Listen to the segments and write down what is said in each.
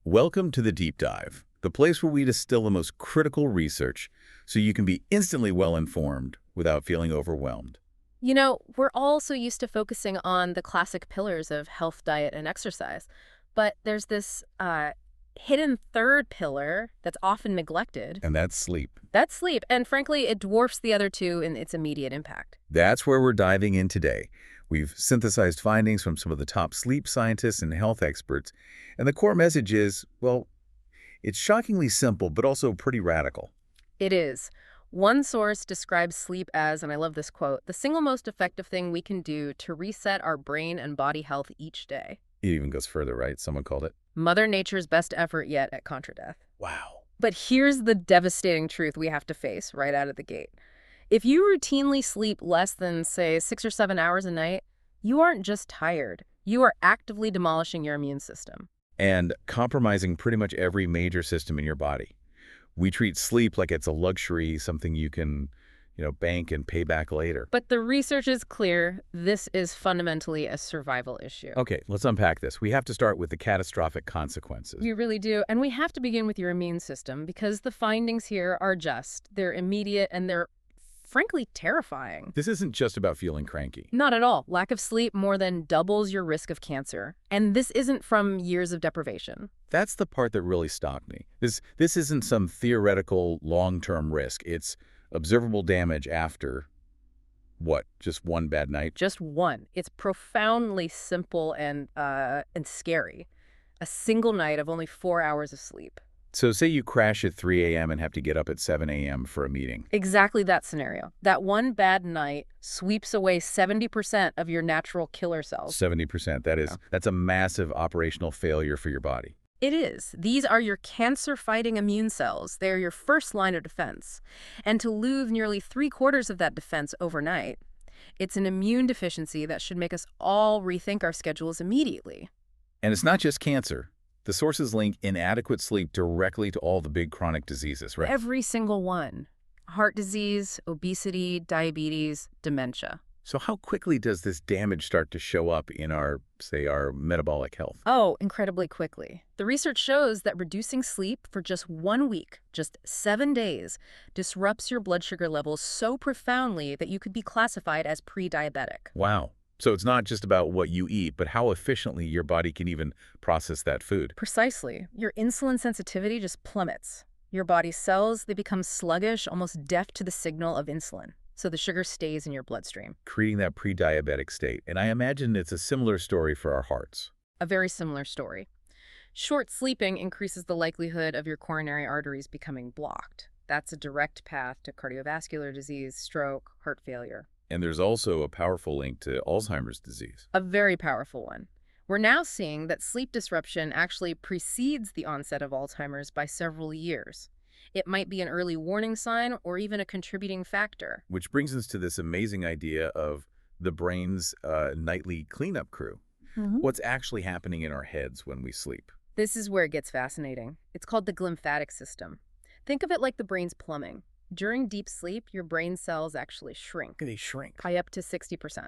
Welcome to the Deep Dive, the place where we distill the most critical research so you can be instantly well-informed without feeling overwhelmed. You know, we're all so used to focusing on the classic pillars of health, diet, and exercise, but there's this hidden third pillar that's often neglected. And that's sleep. That's sleep, and frankly, it dwarfs the other two in its immediate impact. That's where we're diving in today. We've synthesized findings from some of the top sleep scientists and health experts, and the core message is, well, it's shockingly simple, but also pretty radical. It is. One source describes sleep as, and I love this quote, the single most effective thing we can do to reset our brain and body health each day. It even goes further, right? Someone called it. Mother Nature's best effort yet at contra-death. Wow. But here's the devastating truth we have to face right out of the gate. If you routinely sleep less than, say, 6 or 7 hours a night, you aren't just tired. You are actively demolishing your immune system. And compromising pretty much every major system in your body. We treat sleep like it's a luxury, something you can, bank and pay back later. But the research is clear. This is fundamentally a survival issue. Okay, let's unpack this. We have to start with the catastrophic consequences. We really do. And we have to begin with your immune system because the findings here are just. They're immediate and they're frankly terrifying. This isn't just about feeling cranky. Not at all. Lack of sleep more than doubles your risk of cancer. And this isn't from years of deprivation. That's the part that really stopped me. This isn't some theoretical long-term risk. It's observable damage after, what, just one bad night? Just one. It's profoundly simple and scary. A single night of only 4 hours of sleep. So say you crash at 3 a.m. and have to get up at 7 a.m. for a meeting. Exactly that scenario. That one bad night sweeps away 70% of your natural killer cells. 70%. That's a massive operational failure for your body. It is. These are your cancer-fighting immune cells. They're your first line of defense. And to lose nearly 3/4 of that defense overnight, it's an immune deficiency that should make us all rethink our schedules immediately. And it's not just cancer. The sources link inadequate sleep directly to all the big chronic diseases, right? Every single one. Heart disease, obesity, diabetes, dementia. So how quickly does this damage start to show up in our metabolic health? Oh, incredibly quickly. The research shows that reducing sleep for just 1 week, just 7 days, disrupts your blood sugar levels so profoundly that you could be classified as pre-diabetic. Wow. So it's not just about what you eat, but how efficiently your body can even process that food. Precisely. Your insulin sensitivity just plummets. Your body's cells, they become sluggish, almost deaf to the signal of insulin. So the sugar stays in your bloodstream. Creating that pre-diabetic state. And I imagine it's a similar story for our hearts. A very similar story. Short sleeping increases the likelihood of your coronary arteries becoming blocked. That's a direct path to cardiovascular disease, stroke, heart failure. And there's also a powerful link to Alzheimer's disease. A very powerful one. We're now seeing that sleep disruption actually precedes the onset of Alzheimer's by several years. It might be an early warning sign or even a contributing factor. Which brings us to this amazing idea of the brain's nightly cleanup crew. What's actually happening in our heads when we sleep? This is where it gets fascinating. It's called the glymphatic system. Think of it like the brain's plumbing. During deep sleep, your brain cells actually shrink. They shrink. By up to 60%.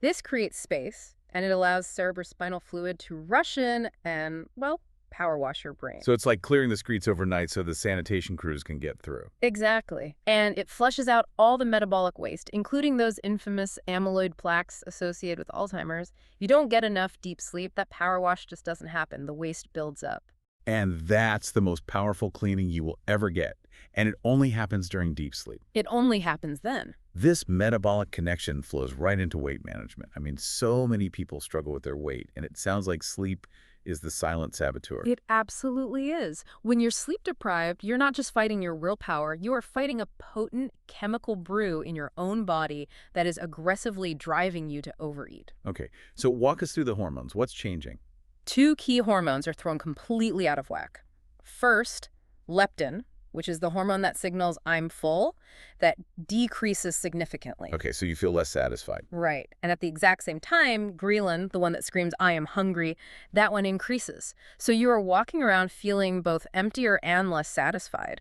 This creates space, and it allows cerebrospinal fluid to rush in and, well, power wash your brain. So it's like clearing the streets overnight so the sanitation crews can get through. Exactly. And it flushes out all the metabolic waste, including those infamous amyloid plaques associated with Alzheimer's. If you don't get enough deep sleep, that power wash just doesn't happen. The waste builds up. And that's the most powerful cleaning you will ever get. And it only happens during deep sleep. It only happens then. This metabolic connection flows right into weight management. I mean, so many people struggle with their weight, and it sounds like sleep is the silent saboteur. It absolutely is. When you're sleep deprived, you're not just fighting your willpower, you are fighting a potent chemical brew in your own body that is aggressively driving you to overeat. Okay, so walk us through the hormones. What's changing? 2 key hormones are thrown completely out of whack. First, leptin, which is the hormone that signals I'm full, that decreases significantly. Okay, so you feel less satisfied. Right. And at the exact same time, ghrelin, the one that screams I am hungry, that one increases. So you are walking around feeling both emptier and less satisfied.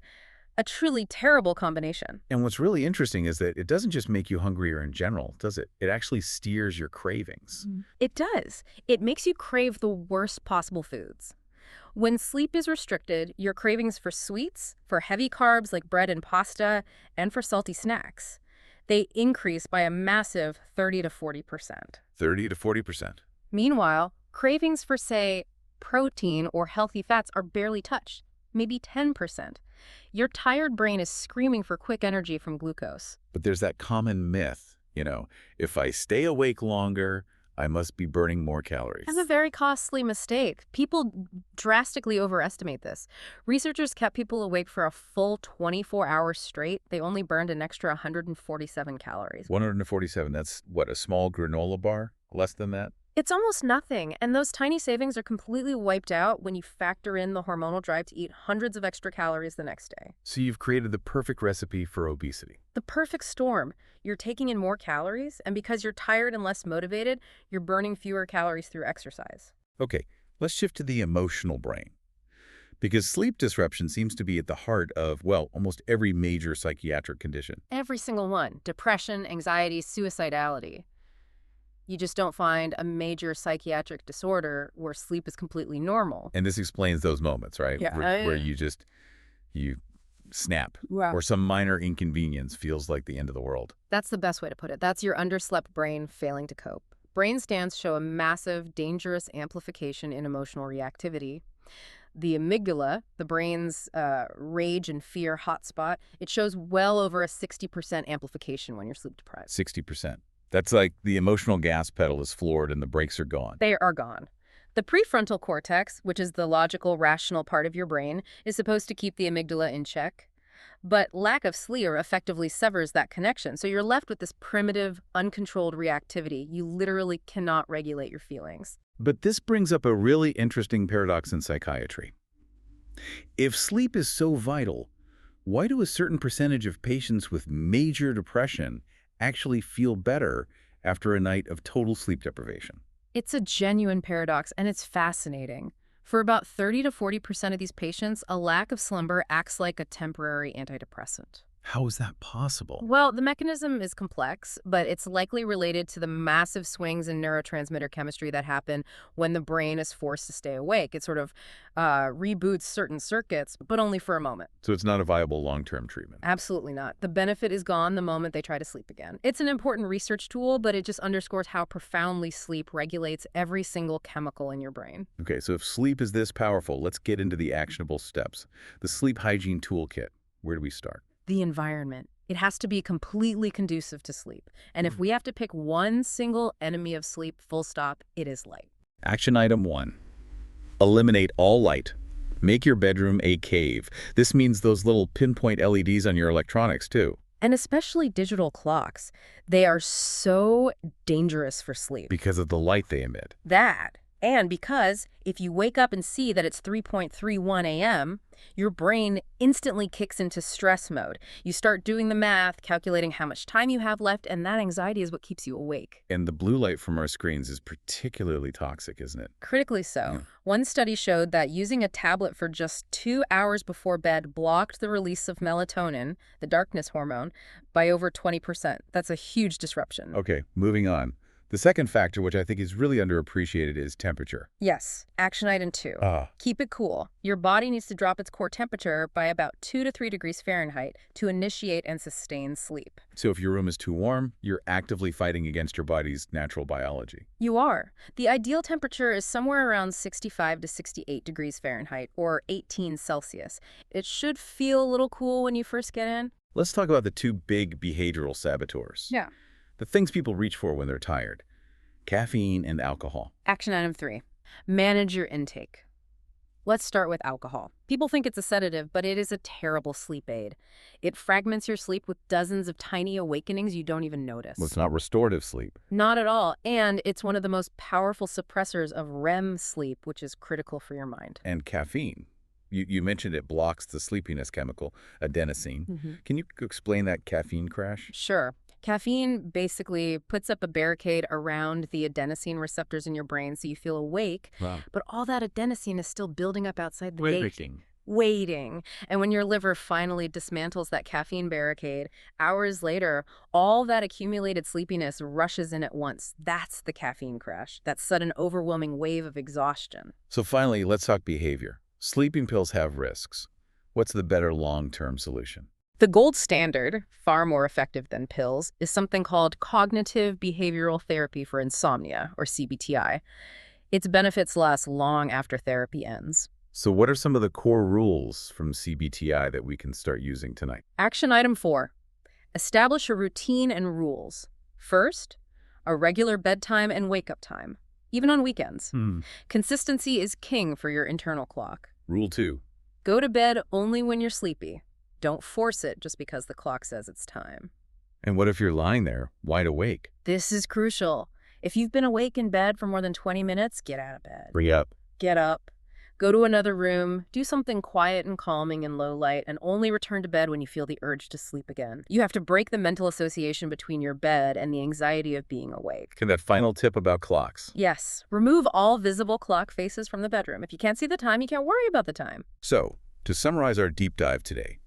A truly terrible combination. And what's really interesting is that it doesn't just make you hungrier in general, does it? It actually steers your cravings. It does. It makes you crave the worst possible foods. When sleep is restricted, your cravings for sweets, for heavy carbs like bread and pasta, and for salty snacks, they increase by a massive 30 to 40%. 30 to 40%. Meanwhile, cravings for, say, protein or healthy fats are barely touched, maybe 10%. Your tired brain is screaming for quick energy from glucose. But there's that common myth, if I stay awake longer, I must be burning more calories. That's a very costly mistake. People drastically overestimate this. Researchers kept people awake for a full 24 hours straight. They only burned an extra 147 calories. 147, that's what, a small granola bar? Less than that? It's almost nothing, and those tiny savings are completely wiped out when you factor in the hormonal drive to eat hundreds of extra calories the next day. So you've created the perfect recipe for obesity. The perfect storm. You're taking in more calories, and because you're tired and less motivated, you're burning fewer calories through exercise. Okay, let's shift to the emotional brain. Because sleep disruption seems to be at the heart of, well, almost every major psychiatric condition. Every single one. Depression, anxiety, suicidality. You just don't find a major psychiatric disorder where sleep is completely normal. And this explains those moments, right? Yeah. Where you snap. Wow. Or some minor inconvenience feels like the end of the world. That's the best way to put it. That's your underslept brain failing to cope. Brain scans show a massive, dangerous amplification in emotional reactivity. The amygdala, the brain's rage and fear hotspot, it shows well over a 60% amplification when you're sleep deprived. 60%. That's like the emotional gas pedal is floored and the brakes are gone. They are gone. The prefrontal cortex, which is the logical, rational part of your brain, is supposed to keep the amygdala in check. But lack of sleep effectively severs that connection, so you're left with this primitive, uncontrolled reactivity. You literally cannot regulate your feelings. But this brings up a really interesting paradox in psychiatry. If sleep is so vital, why do a certain percentage of patients with major depression actually feel better after a night of total sleep deprivation? It's a genuine paradox, and it's fascinating. For about 30 to 40% of these patients, a lack of slumber acts like a temporary antidepressant. How is that possible? Well, the mechanism is complex, but it's likely related to the massive swings in neurotransmitter chemistry that happen when the brain is forced to stay awake. It sort of reboots certain circuits, but only for a moment. So it's not a viable long-term treatment? Absolutely not. The benefit is gone the moment they try to sleep again. It's an important research tool, but it just underscores how profoundly sleep regulates every single chemical in your brain. Okay, so if sleep is this powerful, let's get into the actionable steps. The sleep hygiene toolkit. Where do we start? The environment. It has to be completely conducive to sleep. And if we have to pick one single enemy of sleep, full stop, it is light. Action item 1. Eliminate all light. Make your bedroom a cave. This means those little pinpoint LEDs on your electronics, too. And especially digital clocks. They are so dangerous for sleep. Because of the light they emit. That. And because if you wake up and see that it's 3:31 a.m., your brain instantly kicks into stress mode. You start doing the math, calculating how much time you have left, and that anxiety is what keeps you awake. And the blue light from our screens is particularly toxic, isn't it? Critically so. Yeah. One study showed that using a tablet for just 2 hours before bed blocked the release of melatonin, the darkness hormone, by over 20%. That's a huge disruption. Okay, moving on. The second factor, which I think is really underappreciated, is temperature. Yes. Action item 2. Keep it cool. Your body needs to drop its core temperature by about 2 to 3 degrees Fahrenheit to initiate and sustain sleep. So if your room is too warm, you're actively fighting against your body's natural biology. You are. The ideal temperature is somewhere around 65 to 68 degrees Fahrenheit, or 18 Celsius. It should feel a little cool when you first get in. Let's talk about the two big behavioral saboteurs. Yeah. The things people reach for when they're tired. Caffeine and alcohol. Action item 3. Manage your intake. Let's start with alcohol. People think it's a sedative, but it is a terrible sleep aid. It fragments your sleep with dozens of tiny awakenings you don't even notice. Well, it's not restorative sleep. Not at all. And it's one of the most powerful suppressors of REM sleep, which is critical for your mind. And caffeine. You mentioned it blocks the sleepiness chemical, adenosine. Can you explain that caffeine crash? Sure. Caffeine basically puts up a barricade around the adenosine receptors in your brain so you feel awake, Wow. but all that adenosine is still building up outside the gate. Waiting. Waiting. And when your liver finally dismantles that caffeine barricade, hours later, all that accumulated sleepiness rushes in at once. That's the caffeine crash, that sudden overwhelming wave of exhaustion. So finally, let's talk behavior. Sleeping pills have risks. What's the better long-term solution? The gold standard, far more effective than pills, is something called cognitive behavioral therapy for insomnia, or CBTI. Its benefits last long after therapy ends. So what are some of the core rules from CBTI that we can start using tonight? Action item 4. Establish a routine and rules. First, a regular bedtime and wake-up time, even on weekends. Consistency is king for your internal clock. Rule 2. Go to bed only when you're sleepy. Don't force it just because the clock says it's time. And what if you're lying there, wide awake? This is crucial. If you've been awake in bed for more than 20 minutes, get out of bed. Hurry up. Get up. Go to another room, do something quiet and calming in low light, and only return to bed when you feel the urge to sleep again. You have to break the mental association between your bed and the anxiety of being awake. Can that final tip about clocks? Yes, remove all visible clock faces from the bedroom. If you can't see the time, you can't worry about the time. So, to summarize our deep dive today,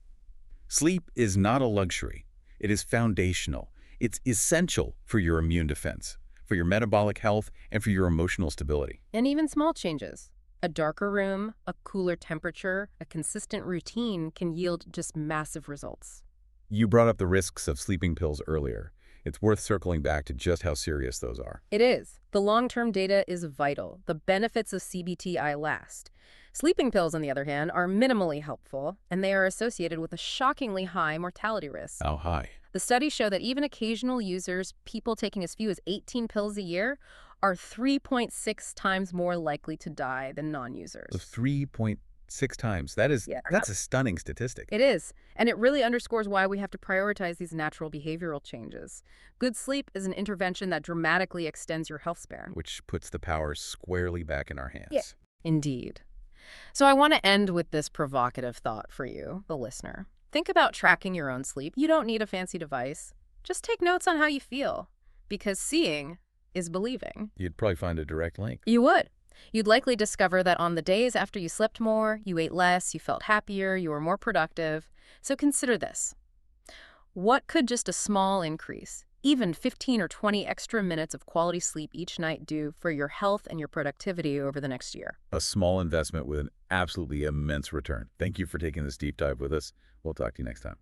sleep is not a luxury. It is foundational. It's essential for your immune defense, for your metabolic health, and for your emotional stability. And even small changes. A darker room, a cooler temperature, a consistent routine can yield just massive results. You brought up the risks of sleeping pills earlier. It's worth circling back to just how serious those are. It is. The long-term data is vital. The benefits of CBTI last. Sleeping pills, on the other hand, are minimally helpful, and they are associated with a shockingly high mortality risk. How high? The studies show that even occasional users, people taking as few as 18 pills a year, are 3.6 times more likely to die than non-users. 3.6 times. That's a stunning statistic. It is, and it really underscores why we have to prioritize these natural behavioral changes. Good sleep is an intervention that dramatically extends your health span. Which puts the power squarely back in our hands. Yeah. Indeed. So I want to end with this provocative thought for you, the listener. Think about tracking your own sleep. You don't need a fancy device. Just take notes on how you feel, because seeing is believing. You'd probably find a direct link. You would. You'd likely discover that on the days after you slept more, you ate less, you felt happier, you were more productive. So consider this. What could just a small increase, even 15 or 20 extra minutes of quality sleep each night, do for your health and your productivity over the next year? A small investment with an absolutely immense return. Thank you for taking this deep dive with us. We'll talk to you next time.